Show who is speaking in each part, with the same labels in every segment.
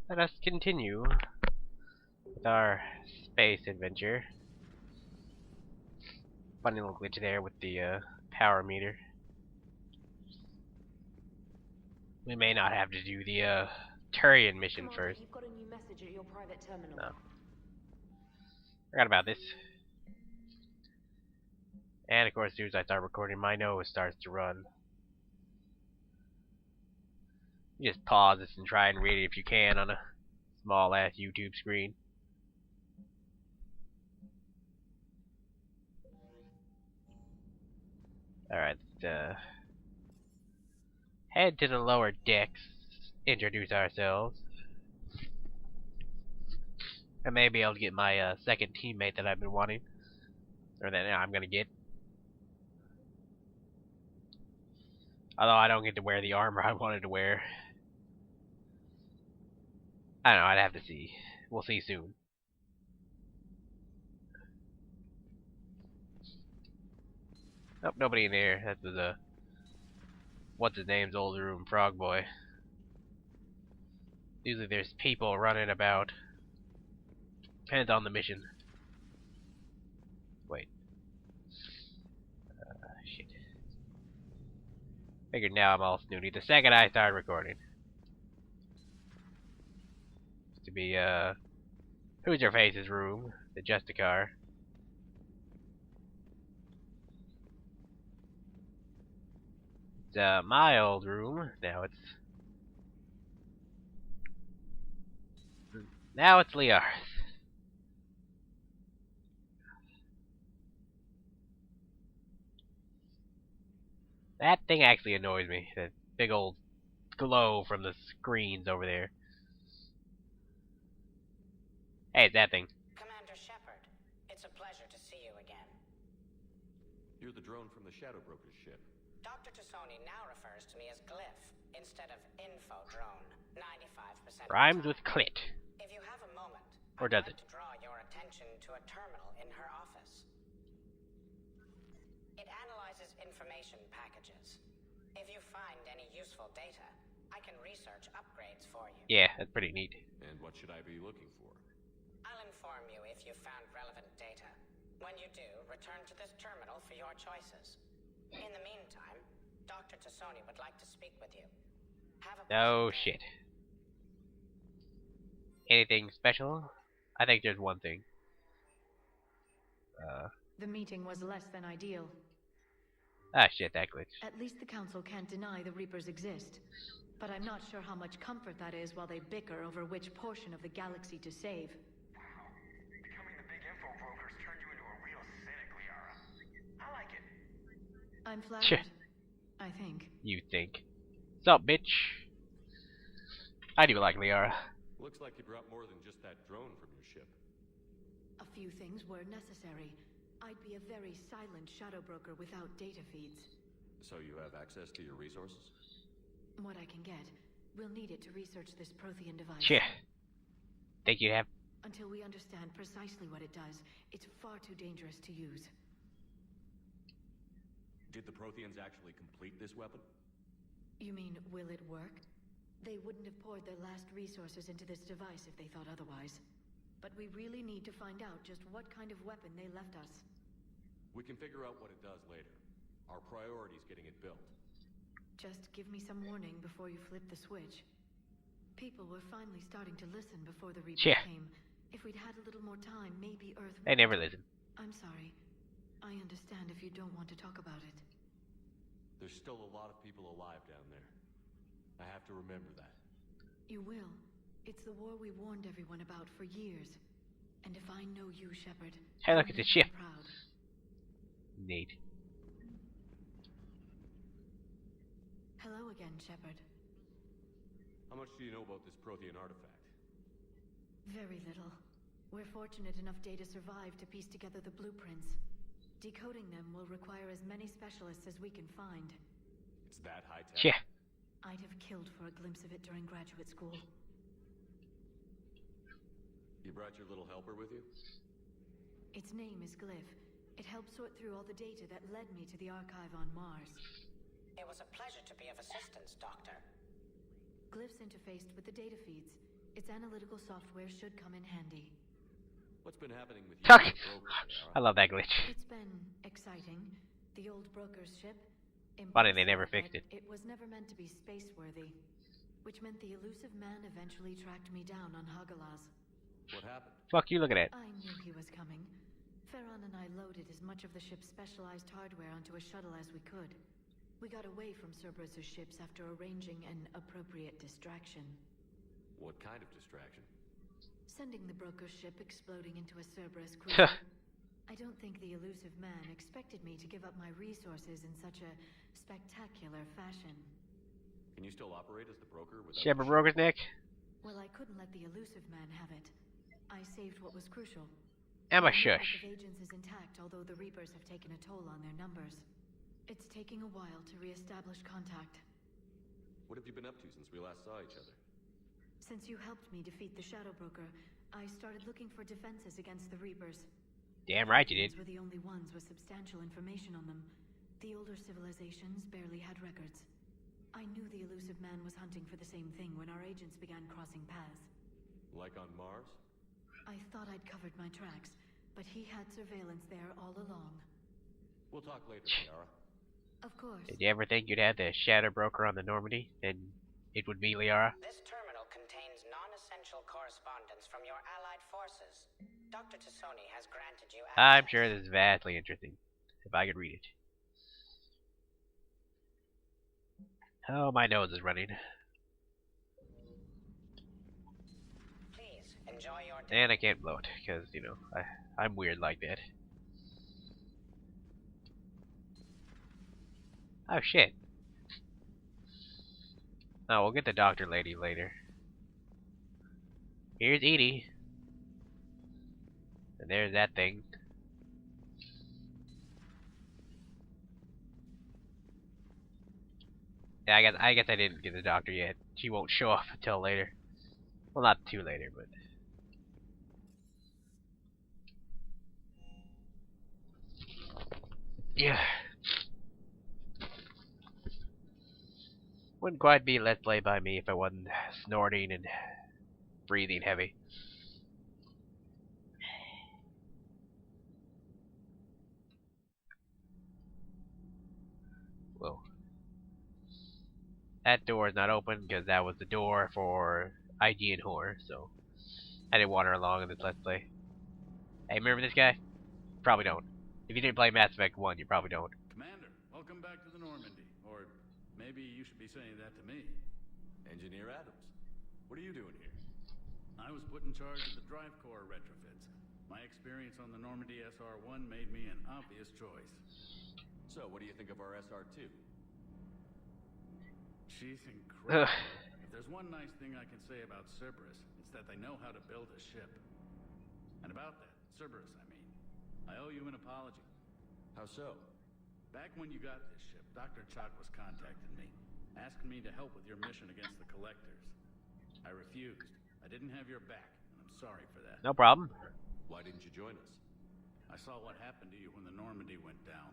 Speaker 1: Let us continue with our space adventure. Funny little glitch there with the power meter. We may not have to do the Turian mission
Speaker 2: Commander,
Speaker 1: first.
Speaker 2: you've got a new message at your private terminal.
Speaker 1: No. Forgot about this. And of course, as soon as I start recording, my nose starts to run. You just pause this and try and read it if you can on a small ass YouTube screen. Alright, head to the lower decks, introduce ourselves. I may be able to get my second teammate that I've been wanting. Or that I'm gonna get. Although I don't get to wear the armor I wanted to wear. I don't know, I'd have to see. We'll see soon. Nope, nobody in there. That was what's his name's old room, Frog Boy. Usually there's people running about. Depends on the mission. Wait. Shit. Figured now I'm all snooty the second I started recording. Used to be, Who's Your Face's room, the Justicar. It's, my old room. Now it's Liar's. That thing actually annoys me. That big old glow from the screens over there. Hey, it's that thing.
Speaker 3: Commander Shepard, it's a pleasure to see you again.
Speaker 4: You're the drone from the Shadow Broker's ship.
Speaker 3: Dr. Tassoni now refers to me as Glyph instead of Info Drone, 95%
Speaker 1: Rhymes with clit.
Speaker 3: If you have a moment,
Speaker 1: Or
Speaker 3: I'd
Speaker 1: does
Speaker 3: like
Speaker 1: it?
Speaker 3: to draw your attention to a terminal in her office. It analyzes information packages. If you find any useful data, I can research upgrades for you.
Speaker 1: Yeah, that's pretty neat.
Speaker 4: And what should I be looking for?
Speaker 3: I'll inform you if you've found relevant data. When you do, return to this terminal for your choices. In the meantime, Dr. Tassoni would like to speak with you. Have a
Speaker 1: No
Speaker 3: pleasant day.
Speaker 1: shit. Anything special? I think there's one thing.
Speaker 2: The meeting was less than ideal.
Speaker 1: Shit, that glitch.
Speaker 2: At least the Council can't deny the Reapers exist. But I'm not sure how much comfort that is while they bicker over which portion of the galaxy to save.
Speaker 5: Becoming the big info brokers turned you into a real cynic, Liara. I like it.
Speaker 2: I'm
Speaker 1: Sure.
Speaker 2: flattered. I think.
Speaker 1: You think. Sup, bitch? I do like Liara.
Speaker 4: Looks like you brought more than just that drone from your ship.
Speaker 2: A few things were necessary. I'd be a very silent shadow broker without data feeds.
Speaker 4: So you have access to your resources?
Speaker 2: What I can get. We'll need it to research this Prothean device.
Speaker 1: Shit. Think you have.
Speaker 2: Until we understand precisely what it does, it's far too dangerous to use.
Speaker 4: Did the Protheans actually complete this weapon?
Speaker 2: You mean, will it work? They wouldn't have poured their last resources into this device if they thought otherwise. But we really need to find out just what kind of weapon they left us.
Speaker 4: We can figure out what it does later. Our priority is getting it built.
Speaker 2: Just give me some warning before you flip the switch. People were finally starting to listen before the Reapers
Speaker 1: Yeah.
Speaker 2: came. If we'd had a little more time, maybe Earth
Speaker 1: They
Speaker 2: would...
Speaker 1: never listen.
Speaker 2: I'm sorry. I understand if you don't want to talk about it.
Speaker 4: There's still a lot of people alive down there. I have to remember that.
Speaker 2: You will. It's the war we warned everyone about for years. And if I know you, Shepard...
Speaker 1: Hey, look,
Speaker 2: I'll
Speaker 1: it's a
Speaker 2: make you
Speaker 1: ship.
Speaker 2: proud.
Speaker 1: Neat.
Speaker 2: Hello again, Shepard.
Speaker 4: How much do you know about this Prothean artifact?
Speaker 2: Very little. We're fortunate enough data survived to piece together the blueprints. Decoding them will require as many specialists as we can find.
Speaker 4: It's that high-tech?
Speaker 1: Yeah.
Speaker 2: I'd have killed for a glimpse of it during graduate school.
Speaker 4: You brought your little helper with you?
Speaker 2: Its name is Glyph. It helped sort through all the data that led me to the archive on Mars.
Speaker 3: It was a pleasure to be of assistance, Doctor.
Speaker 2: Glyph's interfaced with the data feeds. Its analytical software should come in handy.
Speaker 4: What's been happening with you
Speaker 1: Tuck!
Speaker 4: and the broker,
Speaker 1: I
Speaker 4: Liara?
Speaker 1: love that glitch.
Speaker 2: It's been exciting. The old broker's ship.
Speaker 1: Funny they never
Speaker 2: impressive,
Speaker 1: fixed it.
Speaker 2: but it was never meant to be space-worthy. Which meant the elusive man eventually tracked me down on Hagalaz.
Speaker 4: What happened?
Speaker 1: Fuck you, look at that.
Speaker 2: I knew he was coming. Farron and I loaded as much of the ship's specialized hardware onto a shuttle as we could. We got away from Cerberus' ships after arranging an appropriate distraction.
Speaker 4: What kind of distraction?
Speaker 2: Sending the broker's ship exploding into a Cerberus cruiser. I don't think the elusive man expected me to give up my resources in such a spectacular fashion.
Speaker 4: Can you still operate as the broker without
Speaker 1: Shepard
Speaker 4: the ship?
Speaker 1: Broker's neck.
Speaker 2: Well, I couldn't let the elusive man have it. I saved what was crucial.
Speaker 1: Emma
Speaker 2: The network
Speaker 1: Shush.
Speaker 2: of agents is intact, although the Reapers have taken a toll on their numbers. It's taking a while to re-establish contact.
Speaker 4: What have you been up to since we last saw each other?
Speaker 2: Since you helped me defeat the Shadow Broker, I started looking for defenses against the Reapers.
Speaker 1: Damn right you did.
Speaker 2: These were the only ones with substantial information on them. The older civilizations barely had records. I knew the elusive man was hunting for the same thing when our agents began crossing paths.
Speaker 4: Like on Mars?
Speaker 2: I thought I'd covered my tracks, but he had surveillance there all along.
Speaker 4: We'll talk later, Liara.
Speaker 2: Of course.
Speaker 1: Did you ever think you'd have the Shadow Broker on the Normandy? And it would be Liara?
Speaker 3: This terminal contains non-essential correspondence from your allied forces. Dr. Tassoni has granted you access.
Speaker 1: I'm sure this is vastly interesting. If I could read it. Oh, my nose is running.
Speaker 3: Please enjoy your day.
Speaker 1: And I can't blow it, because, you know, I'm weird like that. Oh, shit. Oh, we'll get the doctor lady later. Here's Edie. And there's that thing. Yeah, I guess I didn't get the doctor yet. She won't show up until later. Well, not too later, but... yeah. Wouldn't quite be Let's Play by me if I wasn't snorting and breathing heavy. Whoa. That door is not open because that was the door for IG and Horror, so I didn't wander along in this Let's Play. Hey, remember this guy? Probably don't. If you didn't play Mass Effect 1, you probably don't.
Speaker 6: Commander, welcome back to the Normandy. Or maybe you should be saying that to me.
Speaker 4: Engineer Adams, what are you doing here?
Speaker 6: I was put in charge of the drive core retrofits. My experience on the Normandy SR-1 made me an obvious choice.
Speaker 4: So, what do you think of our SR-2?
Speaker 6: She's incredible. If there's one nice thing I can say about Cerberus, it's that they know how to build a ship. And about that, Cerberus, I mean, I owe you an apology.
Speaker 4: How so?
Speaker 6: Back when you got this ship, Dr. Chakwas contacted me, asking me to help with your mission against the Collectors. I refused. I didn't have your back, and I'm sorry for that.
Speaker 1: No problem.
Speaker 4: Why didn't you join us?
Speaker 6: I saw what happened to you when the Normandy went down.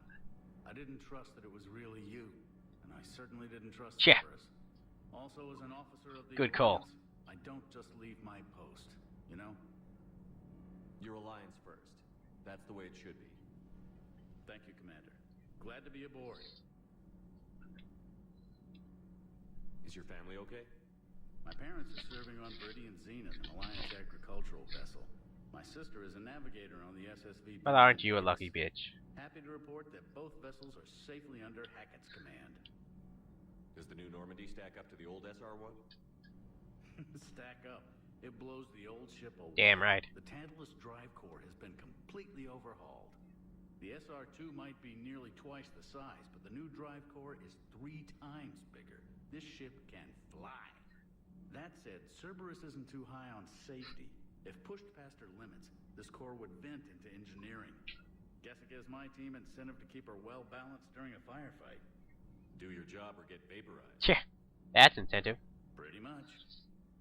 Speaker 6: I didn't trust that it was really you, and I certainly didn't trust
Speaker 1: Yeah.
Speaker 6: Cerberus. Also, as an officer of the
Speaker 1: Good call.
Speaker 6: Alliance, I don't just leave my post, you know?
Speaker 4: Your alliance first. That's the way it should be.
Speaker 6: Thank you, Commander. Glad to be aboard.
Speaker 4: Is your family okay?
Speaker 6: My parents are serving on Viridian Zenith, an Alliance agricultural vessel. My sister is a navigator on the SSV.
Speaker 1: But aren't you a lucky bitch?
Speaker 6: Happy to report that both vessels are safely under Hackett's command.
Speaker 4: Does the new Normandy stack up to the old SR-1?
Speaker 6: Stack up. It blows the old ship away.
Speaker 1: Damn right.
Speaker 6: The Tantalus drive core has been completely overhauled. The SR-2 might be nearly twice the size, but the new drive core is 3 times bigger. This ship can fly. That said, Cerberus isn't too high on safety. If pushed past her limits, this core would vent into engineering. Guess it gives my team incentive to keep her well balanced during a firefight.
Speaker 4: Do your job or get vaporized.
Speaker 1: Tch, that's incentive.
Speaker 6: Pretty much.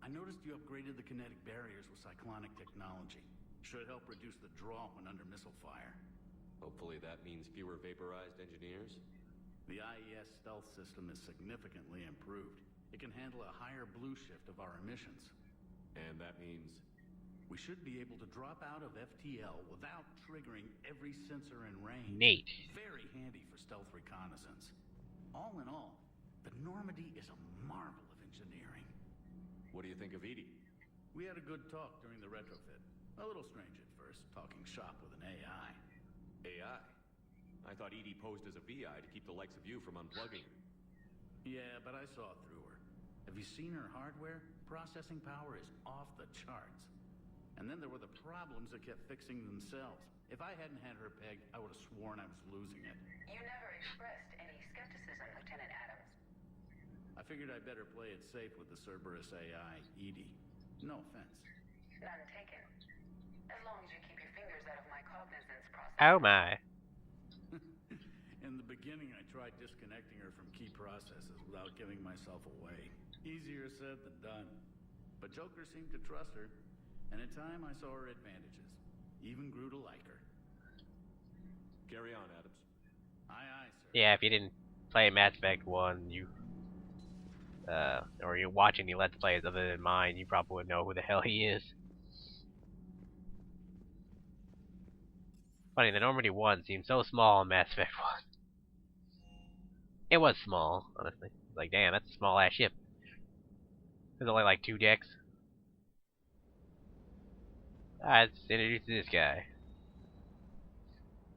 Speaker 6: I noticed you upgraded the kinetic barriers with cyclonic technology. Should help reduce the draw when under missile fire.
Speaker 4: Hopefully that means fewer vaporized engineers.
Speaker 6: The IES stealth system is significantly improved. It can handle a higher blue shift of our emissions.
Speaker 4: And that means...
Speaker 6: We should be able to drop out of FTL without triggering every sensor in range.
Speaker 1: Neat.
Speaker 6: Very handy for stealth reconnaissance. All in all, the Normandy is a marvel of engineering.
Speaker 4: What do you think of Edie?
Speaker 6: We had a good talk during the retrofit. A little strange at first, talking shop with an AI.
Speaker 4: AI? I thought Edie posed as a VI to keep the likes of you from unplugging her.
Speaker 6: Yeah, but I saw through her. Have you seen her hardware? Processing power is off the charts. And then there were the problems that kept fixing themselves. If I hadn't had her pegged, I would have sworn I was losing it.
Speaker 7: You never expressed any skepticism, Lieutenant Adams.
Speaker 6: I figured I'd better play it safe with the Cerberus AI, Edie. No offense.
Speaker 7: None taken. As long as you keep your fingers out of my cognizance process.
Speaker 1: Oh my.
Speaker 6: In the beginning, I tried disconnecting her from key processes without giving myself away. Easier said than done. But Joker seemed to trust her. And in time, I saw her advantages. Even grew to like her.
Speaker 4: Carry on, Adams.
Speaker 6: Aye, aye, sir.
Speaker 1: Yeah, if you didn't play Mass Effect 1, you or you're watching the Let's Plays other than mine, you probably would know who the hell he is. Funny, the Normandy 1 seemed so small in Mass Effect 1. It was small, honestly. Like, damn, that's a small ass ship. There's only like 2 decks. Let's introduce this guy.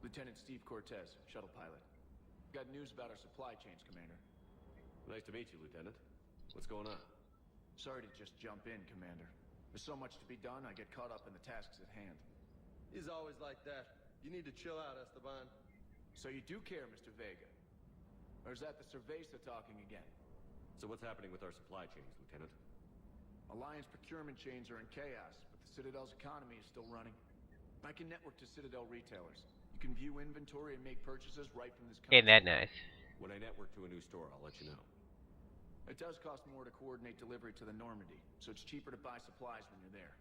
Speaker 8: Lieutenant Steve Cortez, shuttle pilot. Got news about our supply chains, Commander.
Speaker 4: Nice to meet you, Lieutenant. What's going on?
Speaker 8: Sorry to just jump in, Commander. There's so much to be done, I get caught up in the tasks at hand.
Speaker 9: He's always like that. You need to chill out, Esteban.
Speaker 8: So you do care, Mr. Vega? Or is that the Cerveza talking again?
Speaker 4: So what's happening with our supply chains, Lieutenant?
Speaker 8: Alliance procurement chains are in chaos, but the Citadel's economy is still running. I can network to Citadel retailers. You can view inventory and make purchases right from this console.
Speaker 1: Ain't that nice?
Speaker 4: When I network to a new store, I'll let you know.
Speaker 8: It does cost more to coordinate delivery to the Normandy, so it's cheaper to buy supplies when you're there.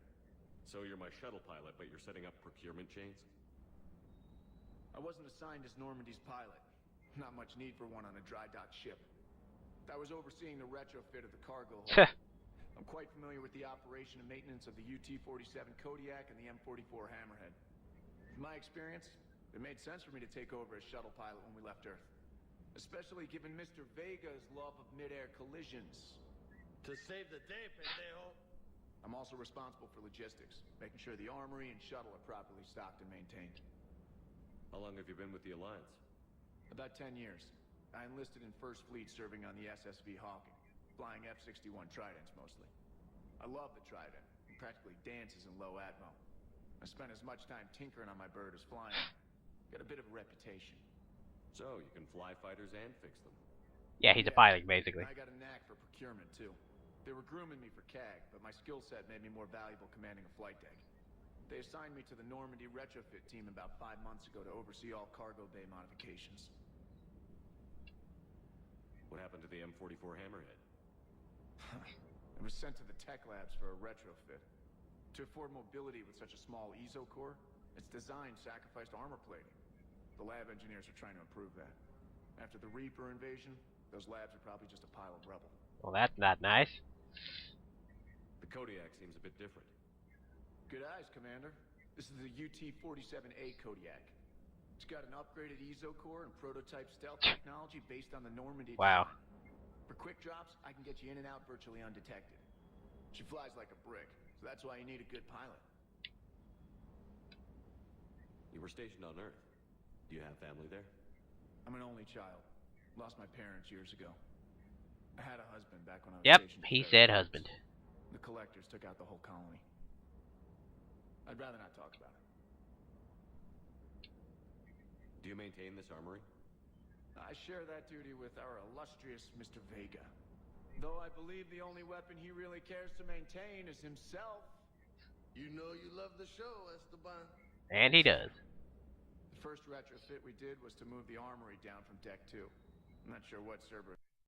Speaker 4: So you're my shuttle pilot, but you're setting up procurement chains?
Speaker 8: I wasn't assigned as Normandy's pilot. Not much need for one on a dry dock ship. I was overseeing the retrofit of the cargo hold. I'm quite familiar with the operation and maintenance of the UT-47 Kodiak and the M44 Hammerhead. In my experience, it made sense for me to take over as shuttle pilot when we left Earth. Especially given Mr. Vega's love of mid-air collisions.
Speaker 9: To save the day, pendejo.
Speaker 8: I'm also responsible for logistics, making sure the armory and shuttle are properly stocked and maintained.
Speaker 4: How long have you been with the Alliance?
Speaker 8: About 10 years. I enlisted in First Fleet serving on the SSV Hawking, flying F-61 Tridents mostly. I love the Trident, and practically dances in low atmo. I spent as much time tinkering on my bird as flying. Got a bit of a reputation.
Speaker 4: So, you can fly fighters and fix them.
Speaker 1: Yeah, he's a pilot, basically.
Speaker 8: I got a knack for procurement, too. They were grooming me for CAG, but my skill set made me more valuable commanding a flight deck. They assigned me to the Normandy retrofit team about 5 months ago to oversee all cargo bay modifications.
Speaker 4: What happened to the M44 Hammerhead?
Speaker 8: It was sent to the tech labs for a retrofit. To afford mobility with such a small ESO core, its design sacrificed armor plating. The lab engineers are trying to improve that. After the Reaper invasion, those labs are probably just a pile of rubble.
Speaker 1: Well, that's not nice.
Speaker 4: The Kodiak seems a bit different.
Speaker 8: Good eyes, Commander. This is the UT-47A Kodiak. It's got an upgraded ESO core and prototype stealth technology based on the Normandy
Speaker 1: Wow.
Speaker 8: design. For quick drops, I can get you in and out virtually undetected. She flies like a brick, so that's why you need a good pilot.
Speaker 4: You were stationed on Earth. Do you have family there?
Speaker 8: I'm an only child. Lost my parents years ago. I had a husband back when I was
Speaker 1: Yep,
Speaker 8: stationed at
Speaker 1: he
Speaker 8: Federal.
Speaker 1: said husband.
Speaker 8: The collectors took out the whole colony. I'd rather not talk about it.
Speaker 4: Do you maintain this armory?
Speaker 8: I share that duty with our illustrious Mr. Vega. Though I believe the only weapon he really cares to maintain is himself.
Speaker 9: You know you love the show, Esteban.
Speaker 1: And he does.
Speaker 8: The first retrofit we did was to move the armory down from Deck 2. I'm not sure what Cerberus